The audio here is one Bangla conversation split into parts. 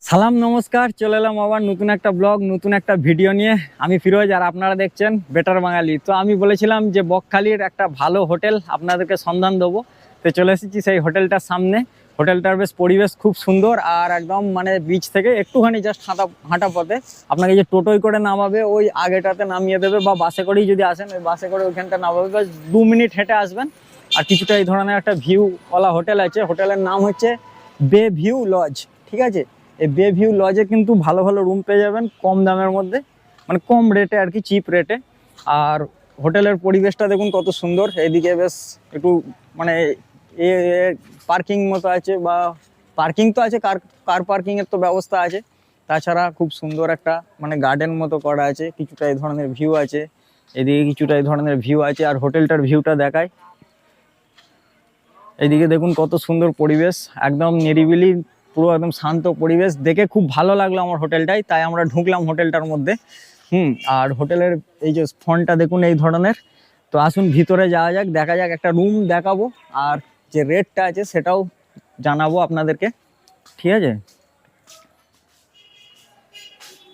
সালাম নমস্কার, চলে এলাম আবার নতুন একটা ব্লগ, নতুন একটা ভিডিও নিয়ে। আমি ফিরোজ আর আপনারা দেখছেন বেটার বাঙালি। তো আমি বলেছিলাম যে বকখালির একটা ভালো হোটেল আপনাদেরকে সন্ধান দেবো, তো চলে এসেছি সেই হোটেলটার সামনে। হোটেলটার বেশ পরিবেশ খুব সুন্দর, আর একদম মানে বিচ থেকে একটুখানি জাস্ট হাঁটা পথে আপনাকে যে টোটোয় করে নামাবে ওই আগেটাতে নামিয়ে দেবে, বা বাসে করেই যদি আসেন ওই বাসে করে ওইখানটা নামাবে, বাস 2 মিনিট হেঁটে আসবেন। আর কিছুটা এই ধরনের একটা ভিউওয়ালা হোটেল আছে। হোটেলের নাম হচ্ছে বে ভিউ লজ, ঠিক আছে। এই বে ভিউ লজে কিন্তু ভালো ভালো রুম পেয়ে যাবেন কম দামের মধ্যে, মানে কম রেটে আর কি, চিপ রেটে। আর হোটেলের পরিবেশটা দেখুন কত সুন্দর। এদিকে বেশ একটু মানে এ পার্কিং মতো আছে, বা পার্কিং তো আছে, কার কার পার্কিং এর তো ব্যবস্থা আছে। তাছাড়া খুব সুন্দর একটা মানে গার্ডেন মতো করা আছে, কিছুটা এই ধরনের ভিউ আছে, এদিকে কিছুটা এই ধরনের ভিউ আছে। আর হোটেলটার ভিউটা দেখায়, এইদিকে দেখুন কত সুন্দর পরিবেশ, একদম নিরিবিলি, পুরো একদম শান্ত পরিবেশ। দেখে খুব ভালো লাগলো আমার হোটেলটাই, তাই আমরা ঢুকলাম হোটেলটার মধ্যে। আর হোটেলের এই যে ফন্টটা দেখুন এই ধরনের। তো আসুন ভিতরে যাওয়া যাক, দেখা যাক, একটা রুম দেখাবো আর যে রেটটা আছে সেটাও জানাবো আপনাদেরকে, ঠিক আছে।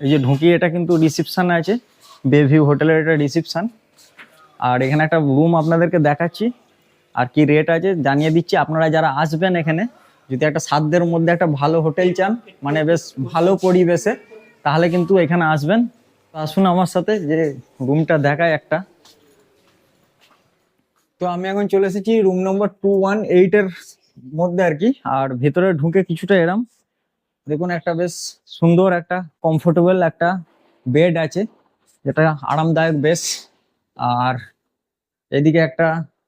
এই যে ঢুকি, এটা কিন্তু রিসিপশন আছে, বেভিউ হোটেলের এটা রিসিপশন। আর এখানে একটা রুম আপনাদেরকে দেখাচ্ছি, আর কি রেট আছে জানিয়ে দিচ্ছি। আপনারা যারা আসবেন এখানে, যদি একটা সাধ্যের মধ্যে একটা ভালো হোটেল চান, মানে বেশ ভালো পরিবেশে, তাহলে কিন্তু এখানে আসবেন। তো আসুন আমার সাথে, যে রুমটা দেখায় একটা। তো আমি এখন চলে এসেছি রুম নম্বর 218 এর মধ্যে আর কি। আর ভেতরে ঢুকে কিছুটা এরম দেখুন, একটা বেশ সুন্দর একটা কমফোর্টেবল একটা বেড আছে, যেটা আরামদায়ক বেশ। আর এদিকে একটা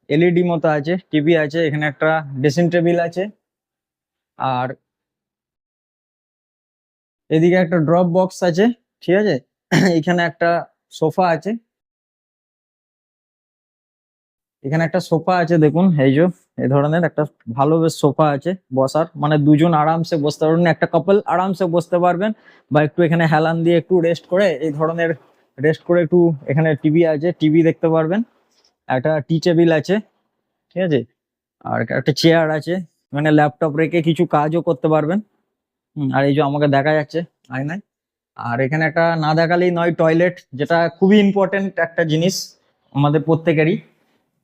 এলইডি মতো আছে, টিভি আছে, এখানে একটা ড্রেসিং টেবিল আছে। আর এদিকে একটা ড্রপ বক্স আছে, ঠিক আছে। এখানে একটা সোফা আছে, এখানে একটা সোফা আছে দেখুন, এই যে এই ধরনের একটা ভালো বেশ সোফা আছে বসার, মানে দুজন আরামসে বসতে পারবেন, একটা কাপল আরামসে বসতে পারবেন। বা একটু এখানে হেলান দিয়ে একটু রেস্ট করে, এই ধরনের রেস্ট করে একটু, এখানে টিভি আছে, টিভি দেখতে পারবেন। একটা টি টেবিল আছে, ঠিক আছে। আর একটা চেয়ার আছে, মানে ল্যাপটপ রেখে কিছু কাজও করতে পারবেন। আর এই যে আমাকে দেখা যাচ্ছে আয়নায়। আর এখানে একটা না দেখালেই নয় টয়লেট, যেটা খুবই ইম্পর্টেন্ট একটা জিনিস আমাদের প্রত্যেকেরই।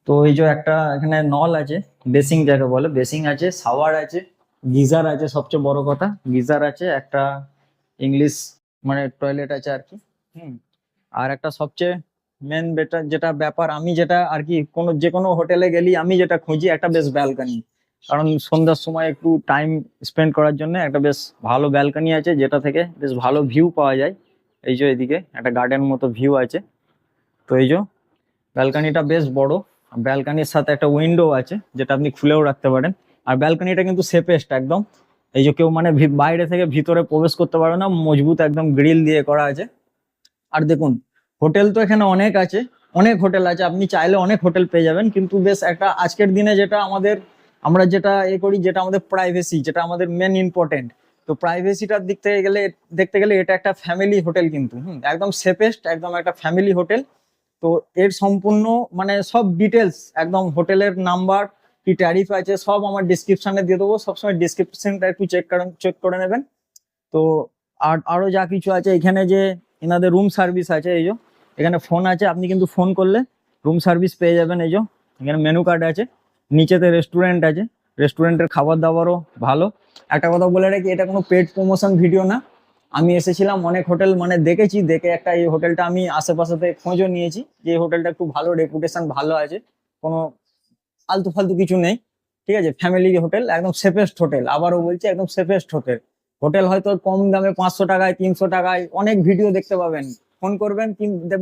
তো এই যে একটা এখানে নল আছে, বেসিং যাকে বলে, বেসিং আছে, শাওয়ার আছে, গিজার আছে, সবচেয়ে বড় কথা গিজার আছে, একটা ইংলিশ মানে টয়লেট আছে আর কি। হুম আর একটা সবচেয়ে মেন বেটার যেটা ব্যাপার, আমি যেটা আর কি যে কোনো হোটেলে গেলি আমি যেটা খুঁজি, একটা বেশ ব্যালকনি। কারণ সন্ধ্যার সময় একটু টাইম স্পেন্ড করার জন্য একটা বেশ ভালো ব্যালকনি আছে, যেটা থেকে বেশ ভালো ভিউ পাওয়া যায়। এই যে এদিকে একটা গার্ডেন মতো ভিউ আছে। তো এই যে ব্যালকনিটা বেশ বড়, ব্যালকনির সাথে একটা উইন্ডো আছে, যেটা আপনি খুলেও রাখতে পারেন। আর ব্যালকনিটা কিন্তু সেফেস্ট একদম, এই যে কেউ মানে বাইরে থেকে ভিতরে প্রবেশ করতে পারে না, মজবুত একদম গ্রিল দিয়ে করা আছে। আর দেখুন, হোটেল তো এখানে অনেক আছে, অনেক হোটেল আছে, আপনি চাইলে অনেক হোটেল পেয়ে যাবেন, কিন্তু বেশ একটা আজকের দিনে যেটা আমাদের, আমরা যেটা করি, যেটা আমাদের প্রাইভেসি, যেটা আমাদের মেন ইম্পর্টেন্ট। তো প্রাইভেসিটার দিক থেকে গেলে, দেখতে গেলে এটা একটা ফ্যামিলি হোটেল কিন্তু, একদম সেফেস্ট, একদম একটা ফ্যামিলি হোটেল। তো এর সম্পূর্ণ মানে সব ডিটেলস, একদম হোটেলের নাম্বার, কি ট্যারিফ আছে, সব আমার ডিসক্রিপশনে দিয়ে দেবো। সবসময় ডিসক্রিপশনটা একটু চেক করে নেবেন। তো আর আরো যা কিছু আছে এখানে, যে এনাদের রুম সার্ভিস আছে, এই যে এখানে ফোন আছে, আপনি কিন্তু ফোন করলে রুম সার্ভিস পেয়ে যাবেন। এই যে এখানে মেনু কার্ড আছে, নিচেতে রেস্টুরেন্ট আছে, রেস্টুরেন্টের খাবার দাবারও ভালো। একটা কথা বলে রাখি, এটা কোনো পেড প্রমোশন ভিডিও না। আমি এসেছিলাম অনেক হোটেল মানে দেখেছি, দেখে একটা এই হোটেলটা আমি আশেপাশেতে খোঁজও নিয়েছি, যে এই হোটেলটা একটু ভালো, রেপুটেশন ভালো আছে, কোনো আলতু ফালতু কিছু নেই, ঠিক আছে। ফ্যামিলি হোটেল, একদম সেফেস্ট হোটেল, আবারও বলছি একদম সেফেস্ট হোটেল। হোটেল হয়তো কম দামে 500 টাকায়, 300 টাকায় অনেক ভিডিও দেখতে পাবেন। ফোন করবেন,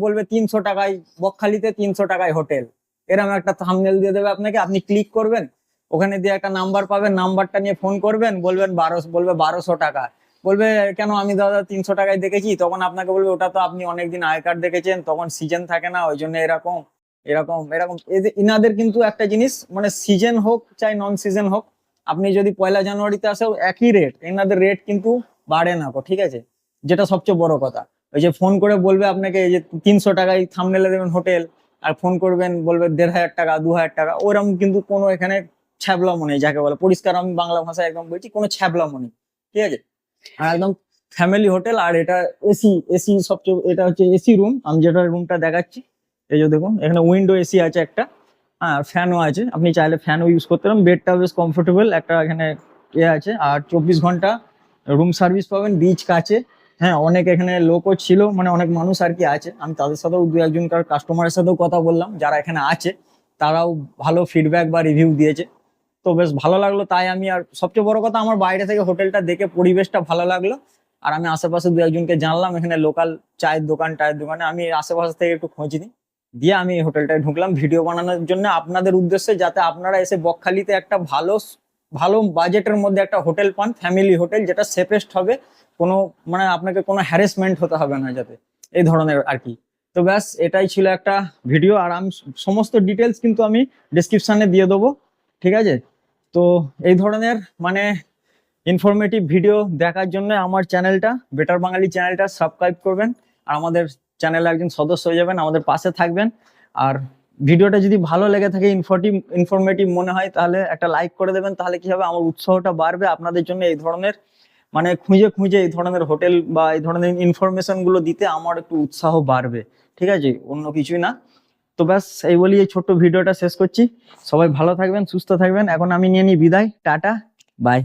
বলবে 300 টাকায়, বকখালিতে 300 টাকায় হোটেল, এরকম একটা থাম্বনেল দিয়ে দেবে আপনাকে, আপনি ক্লিক করবেন, ওখানে দিয়ে একটা নাম্বার পাবেন, নাম্বারটা নিয়ে ফোন করবেন, বলবেন 1200 টাকা। বলবে কেন, আমি দাদা 300 টাকায় দেখেছি, তখন আপনাকে বলবে ওটা তো আপনি অনেকদিন আয় কার্ড দেখেছেন, তখন সিজন থাকে না, ওই জন্য এরকম এরকম এরকম। ইনাদের কিন্তু একটা জিনিস, মানে সিজন হোক চাই নন সিজন হোক, আপনি যদি 1লা জানুয়ারিতে আসেও একই রেট, এনাদের রেট কিন্তু বাড়ে না গো, ঠিক আছে। যেটা সবচেয়ে বড় কথা, ওই যে ফোন করে বলবে আপনাকে এই যে 300 টাকায় থাম্বনেলে দেবেন হোটেল, আর ফোন করবেন বলবে 1500 টাকা, 2000 টাকা, ওরকম কিন্তু কোনো এখানে ছ্যাবলামো নেই, যাকে বলে পরিষ্কার আমি বাংলা ভাষায় একদম বলছি, কোনো ছ্যাবলামো নেই, ঠিক আছে। আর একদম ফ্যামিলি হোটেল। আর এটা এসি, এসি সবচেয়ে, এটা হচ্ছে এসি রুম। আমি যেটা রুমটা দেখাচ্ছি, এই যে দেখুন এখানে উইন্ডো এসি আছে একটা, হ্যাঁ ফ্যানও আছে, আপনি চাইলে ফ্যানও ইউজ করতে পারেন। বেডটা বেশ কমফোর্টেবল, একটা এখানে আছে। আর 24 ঘন্টা রুম সার্ভিস পাবেন, বিচ কাছে। হ্যাঁ, অনেক এখানে লোকও ছিল, মানে অনেক মানুষ আর কি আছে। আমি তাদের সাথেও দু একজনকার কাস্টমারের সাথেও কথা বললাম যারা এখানে আছে, তারাও ভালো ফিডব্যাক বা রিভিউ দিয়েছে। তো বেশ ভালো লাগলো। তাই আমি, আর সবচেয়ে বড় কথা, আমার বাইরে থেকে হোটেলটা দেখে পরিবেশটা ভালো লাগলো। আর আমি আশেপাশে দু একজনকে জানলাম, এখানে লোকাল চায়ের দোকান টায়ের দোকানে আমি আশেপাশে থেকে একটু খোঁজ নিই, দিয়ে আমি এই হোটেলটায় ঢুকলাম ভিডিও বানানোর জন্য আপনাদের উদ্দেশ্যে, যাতে আপনারা এসে বকখালিতে একটা ভালো ভালো বাজেটের মধ্যে একটা হোটেল পান, ফ্যামিলি হোটেল, যেটা সেফেস্ট হবে। কোনো মানে আপনাকে কোনো হ্যারাসমেন্ট হতে হবে না যাতে, এই ধরনের আর কি। তো ব্যাস এটাই ছিল একটা ভিডিও। আর আমি সমস্ত ডিটেলস কিন্তু আমি ডিসক্রিপশনে দিয়ে দেবো, ঠিক আছে? তো এই ধরনের মানে ইনফরমেটিভ ভিডিও দেখার জন্য আমার চ্যানেলটা, বেটার বাঙালি চ্যানেলটা সাবস্ক্রাইব করবেন। আর আমাদের চ্যানেলে একজন সদস্য হয়ে যাবেন, আমাদের পাশে থাকবেন। আর ভিডিওটা যদি ভালো লেগে থাকে, ইনফরমেটিভ মনে হয়, তাহলে একটা লাইক করে দেবেন। তাহলে কি হবে, আমার উৎসাহটা বাড়বে আপনাদের জন্য এই ধরনের মানে খুঁজে খুঁজে এই ধরনের হোটেল বা এই ধরনের ইনফরমেশন গুলো দিতে আমার একটু উৎসাহ বাড়বে, ঠিক আছে? অন্য কিছুই না। তো ব্যাস এই বলি এই ছোট্ট ভিডিওটা শেষ করছি। সবাই ভালো থাকবেন, সুস্থ থাকবেন। এখন আমি নিয়ে নিই বিদায়, টাটা, বাই।